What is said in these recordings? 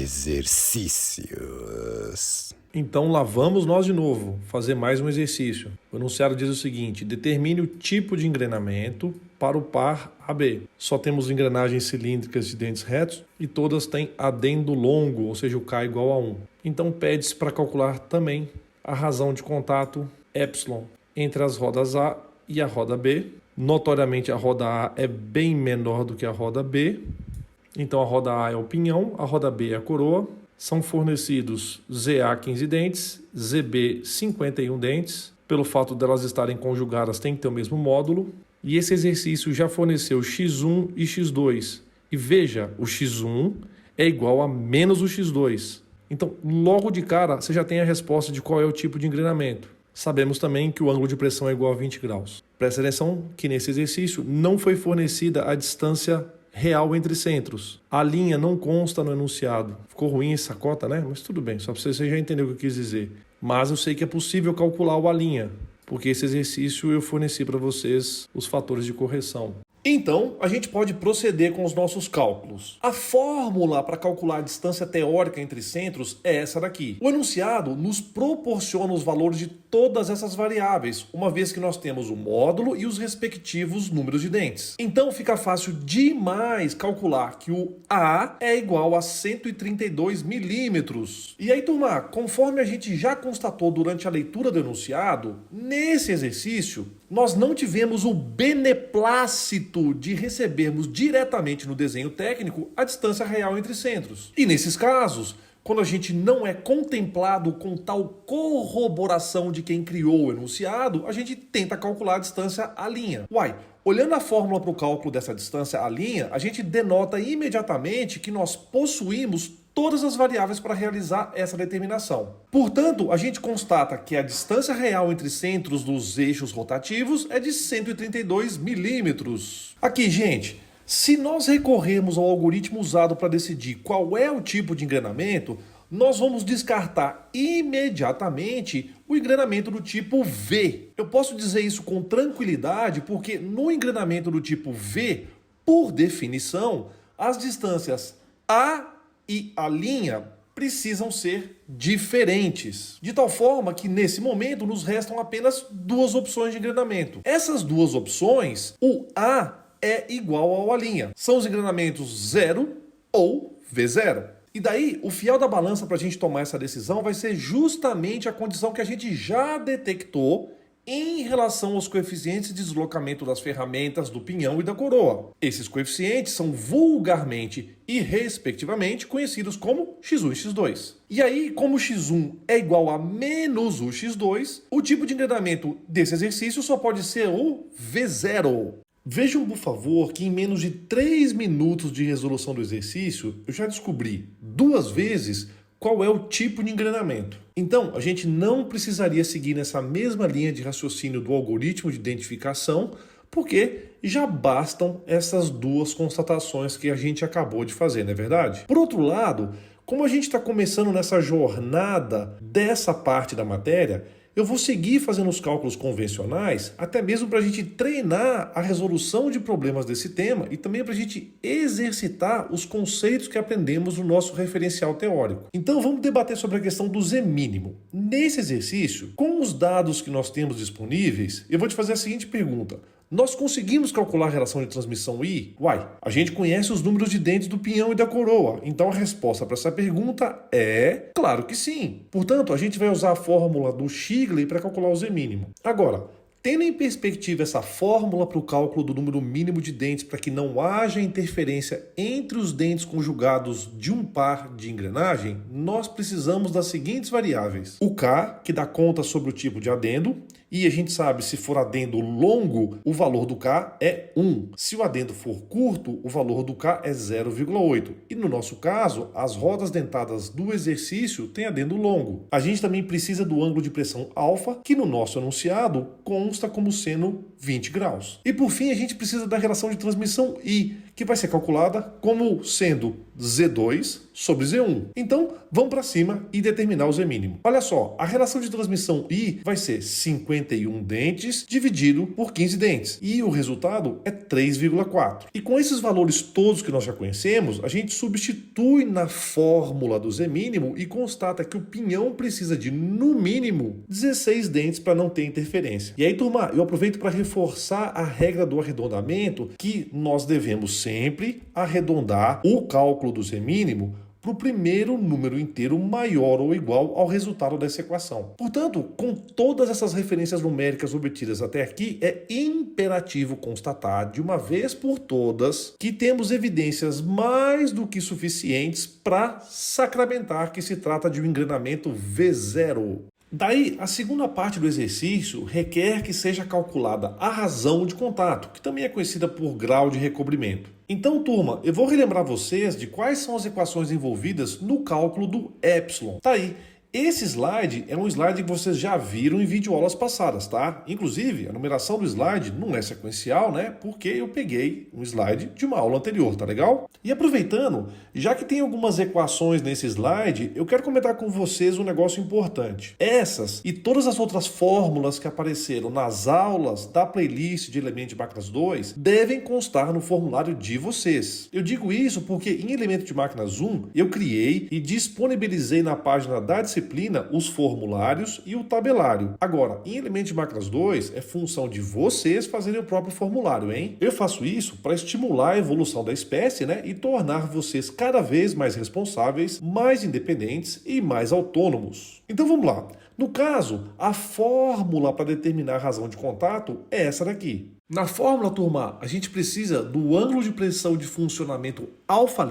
Exercícios. Então lá vamos nós de novo fazer mais um exercício. O enunciado diz o seguinte: determine o tipo de engrenamento para o par AB. Só temos engrenagens cilíndricas de dentes retos e todas têm adendo longo, ou seja, o K igual a 1. Então pede-se para calcular também a razão de contato epsilon entre as rodas A e a roda B. Notoriamente a roda A é bem menor do que a roda B. Então a roda A é o pinhão, a roda B é a coroa. São fornecidos ZA 15 dentes, ZB 51 dentes. Pelo fato delas estarem conjugadas, tem que ter o mesmo módulo. E esse exercício já forneceu X1 e X2. E veja, o X1 é igual a menos o X2. Então, logo de cara, você já tem a resposta de qual é o tipo de engrenamento. Sabemos também que o ângulo de pressão é igual a 20 graus. Presta atenção que nesse exercício não foi fornecida a distância real entre centros. A linha não consta no enunciado. Ficou ruim essa cota, né? Mas tudo bem, só para você já entender o que eu quis dizer. Mas eu sei que é possível calcular o A', porque esse exercício eu forneci para vocês os fatores de correção. Então, a gente pode proceder com os nossos cálculos. A fórmula para calcular a distância teórica entre centros é essa daqui. O enunciado nos proporciona os valores de todas essas variáveis, uma vez que nós temos o módulo e os respectivos números de dentes. Então, fica fácil demais calcular que o A é igual a 132 milímetros. E aí, turma, conforme a gente já constatou durante a leitura do enunciado, nesse exercício, nós não tivemos o beneplácito de recebermos diretamente no desenho técnico a distância real entre centros. E nesses casos, quando a gente não é contemplado com tal corroboração de quem criou o enunciado, a gente tenta calcular a distância à linha. Olhando a fórmula para o cálculo dessa distância à linha, a gente denota imediatamente que nós possuímos todas as variáveis para realizar essa determinação. Portanto, a gente constata que a distância real entre centros dos eixos rotativos é de 132 milímetros. Aqui, gente, se nós recorrermos ao algoritmo usado para decidir qual é o tipo de engrenamento, nós vamos descartar imediatamente o engrenamento do tipo V. Eu posso dizer isso com tranquilidade porque no engrenamento do tipo V, por definição, as distâncias A e a linha precisam ser diferentes. De tal forma que, nesse momento, nos restam apenas duas opções de engrenamento. Essas duas opções, o A é igual ao A'. São os engrenamentos 0 ou V0. E daí, o fiel da balança para a gente tomar essa decisão vai ser justamente a condição que a gente já detectou em relação aos coeficientes de deslocamento das ferramentas do pinhão e da coroa. Esses coeficientes são vulgarmente e respectivamente conhecidos como X1 e X2. E aí, como X1 é igual a menos o X2, o tipo de engrenamento desse exercício só pode ser o V0. Vejam, por favor, que em menos de 3 minutos de resolução do exercício, eu já descobri 2 vezes qual é o tipo de engrenamento. Então, a gente não precisaria seguir nessa mesma linha de raciocínio do algoritmo de identificação, porque já bastam essas duas constatações que a gente acabou de fazer, não é verdade? Por outro lado, como a gente está começando nessa jornada dessa parte da matéria, eu vou seguir fazendo os cálculos convencionais, até mesmo para a gente treinar a resolução de problemas desse tema e também para a gente exercitar os conceitos que aprendemos no nosso referencial teórico. Então vamos debater sobre a questão do Z mínimo. Nesse exercício, com os dados que nós temos disponíveis, eu vou te fazer a seguinte pergunta. Nós conseguimos calcular a relação de transmissão I? A gente conhece os números de dentes do pinhão e da coroa, então a resposta para essa pergunta é claro que sim. Portanto, a gente vai usar a fórmula do Shigley para calcular o Z mínimo. Agora, tendo em perspectiva essa fórmula para o cálculo do número mínimo de dentes para que não haja interferência entre os dentes conjugados de um par de engrenagem, nós precisamos das seguintes variáveis. O K, que dá conta sobre o tipo de adendo, e a gente sabe se for adendo longo, o valor do K é 1. Se o adendo for curto, o valor do K é 0,8. E no nosso caso, as rodas dentadas do exercício têm adendo longo. A gente também precisa do ângulo de pressão alfa, que no nosso enunciado consta como seno 20 graus. E por fim, a gente precisa da relação de transmissão I, que vai ser calculada como sendo Z2 sobre Z1. Então, vamos para cima e determinar o Z mínimo. Olha só, a relação de transmissão I vai ser 51 dentes dividido por 15 dentes. E o resultado é 3,4. E com esses valores todos que nós já conhecemos, a gente substitui na fórmula do Z mínimo e constata que o pinhão precisa de, no mínimo, 16 dentes para não ter interferência. E aí, turma, eu aproveito para reforçar a regra do arredondamento, que nós devemos sempre arredondar o cálculo do Z mínimo para o primeiro número inteiro maior ou igual ao resultado dessa equação. Portanto, com todas essas referências numéricas obtidas até aqui, é imperativo constatar de uma vez por todas que temos evidências mais do que suficientes para sacramentar que se trata de um engrenamento V0. Daí, a segunda parte do exercício requer que seja calculada a razão de contato, que também é conhecida por grau de recobrimento. Então, turma, eu vou relembrar vocês de quais são as equações envolvidas no cálculo do epsilon. Tá aí. Esse slide é um slide que vocês já viram em videoaulas passadas, tá? Inclusive, a numeração do slide não é sequencial, né? Porque eu peguei um slide de uma aula anterior, tá legal? E aproveitando, já que tem algumas equações nesse slide, eu quero comentar com vocês um negócio importante. Essas e todas as outras fórmulas que apareceram nas aulas da playlist de Elemento de Máquinas 2 devem constar no formulário de vocês. Eu digo isso porque em Elemento de Máquinas 1 eu criei e disponibilizei na página da disciplina os formulários e o tabelário. Agora, em Elemento de Máquinas 2, é função de vocês fazerem o próprio formulário, hein? Eu faço isso para estimular a evolução da espécie, né? E tornar vocês cada vez mais responsáveis, mais independentes e mais autônomos. Então vamos lá. No caso, a fórmula para determinar a razão de contato é essa daqui. Na fórmula, turma, a gente precisa do ângulo de pressão de funcionamento alfa',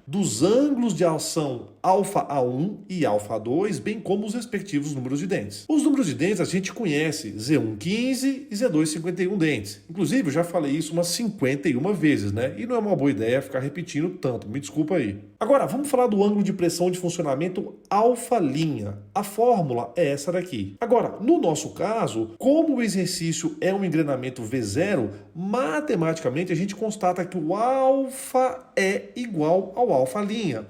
dos ângulos de ação alfa-A1 e alfa-A2, bem como os respectivos números de dentes. Os números de dentes a gente conhece, Z1 15 e Z2 51 dentes. Inclusive, eu já falei isso umas 51 vezes, né? E não é uma boa ideia ficar repetindo tanto, me desculpa aí. Agora, vamos falar do ângulo de pressão de funcionamento alfa'. A fórmula é essa daqui. Agora, no nosso caso, como o exercício é um engrenamento V0, matematicamente a gente constata que o alfa é igual ao alfa'.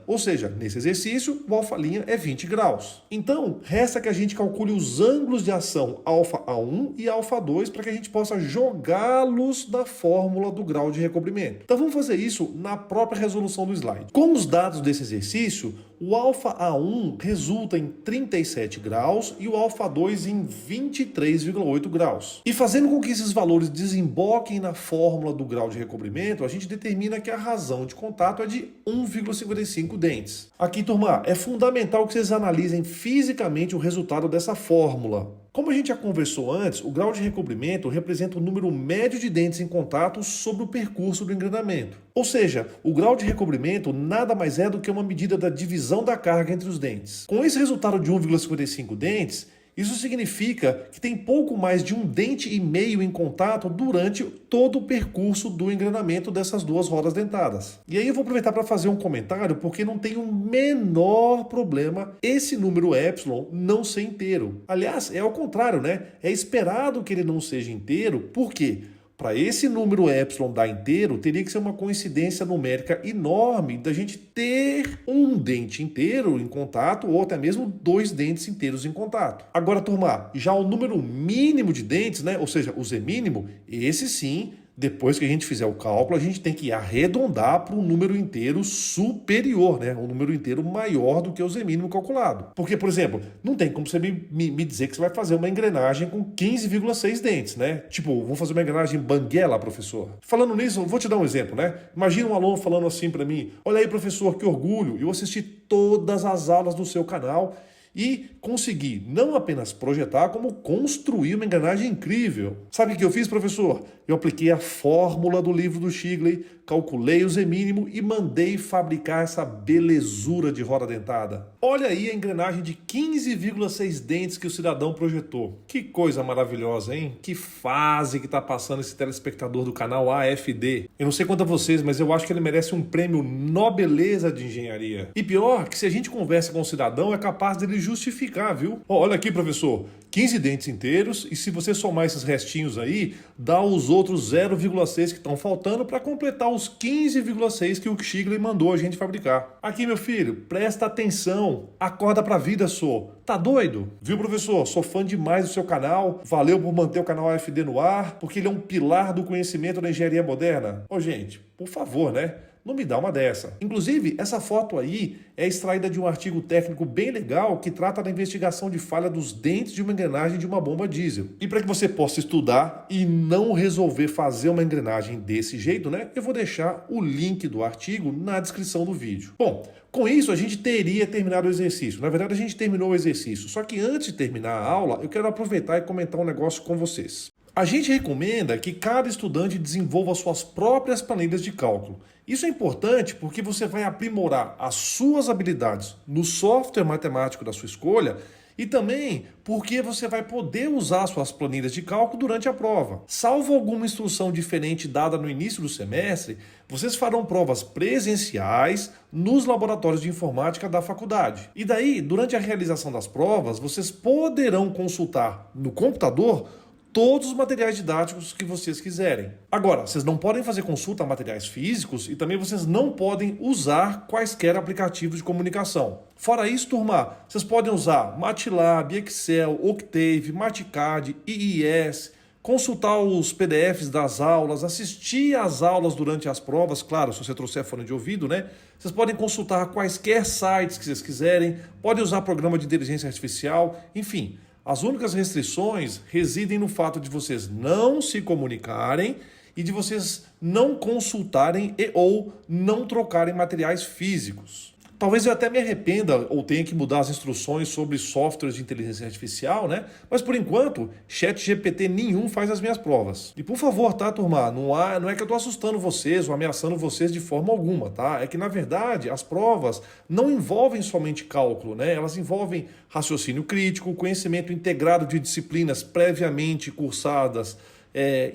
Ou seja, nesse exercício, o alfa' é 20 graus. Então, resta que a gente calcule os ângulos de ação alfa-A1 e alfa-A2 para que a gente possa jogá-los na fórmula do grau de recobrimento. Então, vamos fazer isso na própria resolução do slide. Com os dados desse exercício, o alfa-A1 resulta em 37 graus e o alfa-A2 em 23,8 graus. E fazendo com que esses valores desemboquem na fórmula do grau de recobrimento, a gente determina que a razão de contato é de 1,55 dentes. Aqui, turma, é fundamental que vocês analisem fisicamente o resultado dessa fórmula. Como a gente já conversou antes, o grau de recobrimento representa o número médio de dentes em contato sobre o percurso do engrenamento. Ou seja, o grau de recobrimento nada mais é do que uma medida da divisão da carga entre os dentes. Com esse resultado de 1,55 dentes, isso significa que tem pouco mais de 1,5 dente em contato durante todo o percurso do engrenamento dessas duas rodas dentadas. E aí eu vou aproveitar para fazer um comentário, porque não tem o menor problema esse número epsilon não ser inteiro. Aliás, é ao contrário, né? É esperado que ele não seja inteiro, por quê? Para esse número epsilon dar inteiro, teria que ser uma coincidência numérica enorme da gente ter um dente inteiro em contato ou até mesmo 2 dentes inteiros em contato. Agora, turma, já o número mínimo de dentes, né? Ou seja, o Z mínimo, esse sim, depois que a gente fizer o cálculo, a gente tem que arredondar para um número inteiro superior, né? Um número inteiro maior do que o Z mínimo calculado. Porque, por exemplo, não tem como você me dizer que você vai fazer uma engrenagem com 15,6 dentes, né? Tipo, vou fazer uma engrenagem banguela, professor. Falando nisso, eu vou te dar um exemplo, né? Imagina um aluno falando assim para mim: olha aí, professor, que orgulho, eu assisti todas as aulas do seu canal e consegui não apenas projetar, como construir uma engrenagem incrível. Sabe o que eu fiz, professor? Eu apliquei a fórmula do livro do Shigley, calculei o Z mínimo e mandei fabricar essa belezura de roda dentada. Olha aí a engrenagem de 15,6 dentes que o cidadão projetou. Que coisa maravilhosa, hein? Que fase que tá passando esse telespectador do canal AFD. Eu não sei quanto a vocês, mas eu acho que ele merece um prêmio Nobeleza de Engenharia. E pior, que se a gente conversa com o cidadão, é capaz dele justificar, viu? Olha aqui, professor, 15 dentes inteiros e se você somar esses restinhos aí, dá os outros 0,6 que estão faltando para completar os 15,6 que o Shigley mandou a gente fabricar. Aqui, meu filho, presta atenção, acorda pra vida, sou. Tá doido? Viu, professor? Sou fã demais do seu canal, valeu por manter o canal AFD no ar, porque ele é um pilar do conhecimento da engenharia moderna. Ô, gente, por favor, né? Não me dá uma dessa. Inclusive, essa foto aí é extraída de um artigo técnico bem legal que trata da investigação de falha dos dentes de uma engrenagem de uma bomba diesel. E para que você possa estudar e não resolver fazer uma engrenagem desse jeito, né? Eu vou deixar o link do artigo na descrição do vídeo. Bom, com isso a gente teria terminado o exercício. Na verdade, a gente terminou o exercício. Só que antes de terminar a aula, eu quero aproveitar e comentar um negócio com vocês. A gente recomenda que cada estudante desenvolva suas próprias planilhas de cálculo. Isso é importante porque você vai aprimorar as suas habilidades no software matemático da sua escolha e também porque você vai poder usar suas planilhas de cálculo durante a prova. Salvo alguma instrução diferente dada no início do semestre, vocês farão provas presenciais nos laboratórios de informática da faculdade. E daí, durante a realização das provas, vocês poderão consultar no computador todos os materiais didáticos que vocês quiserem. Agora, vocês não podem fazer consulta a materiais físicos e também vocês não podem usar quaisquer aplicativos de comunicação. Fora isso, turma, vocês podem usar MATLAB, Excel, Octave, Mathcad, IIS, consultar os PDFs das aulas, assistir às aulas durante as provas, claro, se você trouxer fone de ouvido, né? Vocês podem consultar quaisquer sites que vocês quiserem, podem usar programa de inteligência artificial, enfim. As únicas restrições residem no fato de vocês não se comunicarem e de vocês não consultarem ou não trocarem materiais físicos. Talvez eu até me arrependa ou tenha que mudar as instruções sobre softwares de inteligência artificial, né? Mas por enquanto, ChatGPT nenhum faz as minhas provas. E por favor, tá, turma? Não é que eu tô assustando vocês ou ameaçando vocês de forma alguma, tá? É que na verdade as provas não envolvem somente cálculo, né? Elas envolvem raciocínio crítico, conhecimento integrado de disciplinas previamente cursadas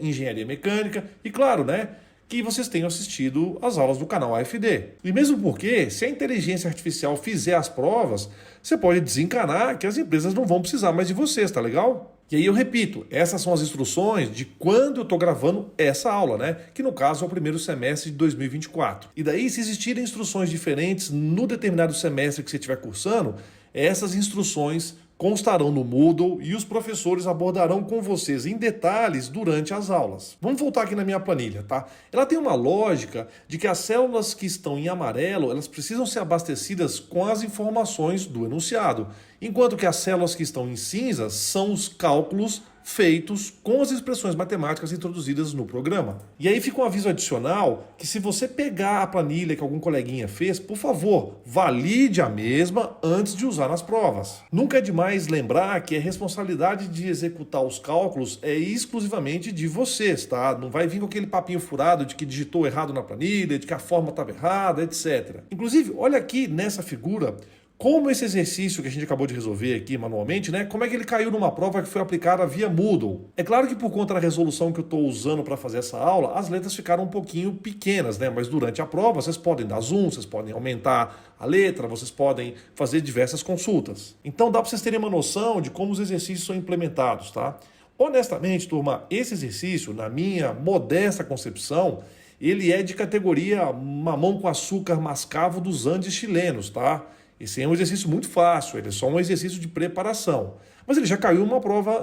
em engenharia mecânica e, claro, né? Que vocês tenham assistido às aulas do canal AFD. E mesmo porque, se a inteligência artificial fizer as provas, você pode desencanar que as empresas não vão precisar mais de vocês, tá legal? E aí eu repito, essas são as instruções de quando eu estou gravando essa aula, né? Que no caso é o primeiro semestre de 2024. E daí, se existirem instruções diferentes no determinado semestre que você estiver cursando, essas instruções constarão no Moodle e os professores abordarão com vocês em detalhes durante as aulas. Vamos voltar aqui na minha planilha, tá? Ela tem uma lógica de que as células que estão em amarelo, elas precisam ser abastecidas com as informações do enunciado, enquanto que as células que estão em cinza são os cálculos feitos com as expressões matemáticas introduzidas no programa. E aí fica um aviso adicional que se você pegar a planilha que algum coleguinha fez, por favor, valide a mesma antes de usar nas provas. Nunca é demais lembrar que a responsabilidade de executar os cálculos é exclusivamente de vocês, tá? Não vai vir com aquele papinho furado de que digitou errado na planilha, de que a forma estava errada, etc. Inclusive, olha aqui nessa figura como esse exercício que a gente acabou de resolver aqui manualmente, né? Como é que ele caiu numa prova que foi aplicada via Moodle? É claro que por conta da resolução que eu estou usando para fazer essa aula, as letras ficaram um pouquinho pequenas, né? Mas durante a prova vocês podem dar zoom, vocês podem aumentar a letra, vocês podem fazer diversas consultas. Então dá para vocês terem uma noção de como os exercícios são implementados, tá? Honestamente, turma, esse exercício, na minha modesta concepção, ele é de categoria mamão com açúcar mascavo dos Andes chilenos, tá? Esse é um exercício muito fácil, ele é só um exercício de preparação. Mas ele já caiu numa prova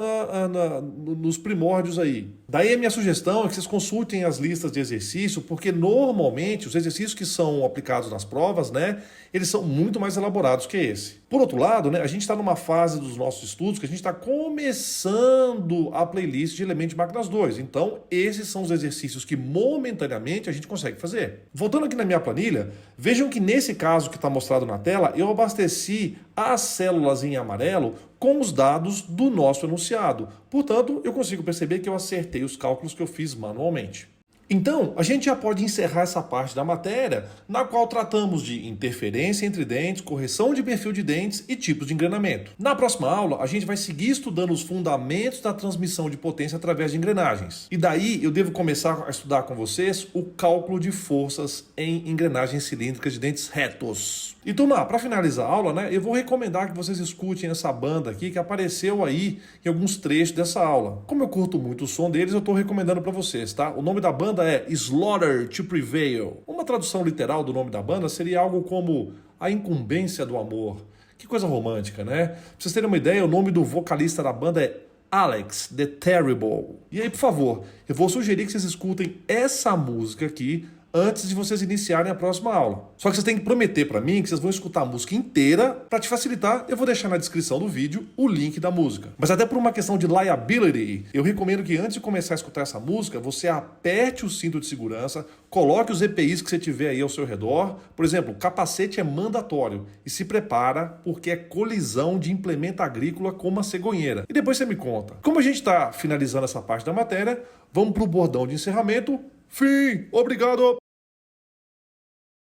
nos primórdios aí. Daí a minha sugestão é que vocês consultem as listas de exercício, porque normalmente os exercícios que são aplicados nas provas, né, eles são muito mais elaborados que esse. Por outro lado, né, a gente está numa fase dos nossos estudos que a gente está começando a playlist de Elemento de Máquinas 2. Então, esses são os exercícios que momentaneamente a gente consegue fazer. Voltando aqui na minha planilha, vejam que nesse caso que está mostrado na tela, eu abasteci as células em amarelo com os dados do nosso enunciado. Portanto, eu consigo perceber que eu acertei os cálculos que eu fiz manualmente. Então, a gente já pode encerrar essa parte da matéria, na qual tratamos de interferência entre dentes, correção de perfil de dentes e tipos de engrenamento. Na próxima aula, a gente vai seguir estudando os fundamentos da transmissão de potência através de engrenagens. E daí, eu devo começar a estudar com vocês o cálculo de forças em engrenagens cilíndricas de dentes retos. E turma, para finalizar a aula, eu vou recomendar que vocês escutem essa banda aqui que apareceu aí em alguns trechos dessa aula. Como eu curto muito o som deles, eu estou recomendando para vocês, tá? O nome da banda é Slaughter to Prevail. Uma tradução literal do nome da banda seria algo como a incumbência do amor. Que coisa romântica, né? Pra vocês terem uma ideia, o nome do vocalista da banda é Alex the Terrible. E aí, por favor, eu vou sugerir que vocês escutem essa música aqui antes de vocês iniciarem a próxima aula. Só que vocês têm que prometer para mim que vocês vão escutar a música inteira. Para te facilitar, eu vou deixar na descrição do vídeo o link da música. Mas até por uma questão de liability, eu recomendo que antes de começar a escutar essa música, você aperte o cinto de segurança, coloque os EPIs que você tiver aí ao seu redor. Por exemplo, o capacete é mandatório e se prepara porque é colisão de implemento agrícola com uma cegonheira. E depois você me conta. Como a gente está finalizando essa parte da matéria, vamos para o bordão de encerramento. Fim! Obrigado!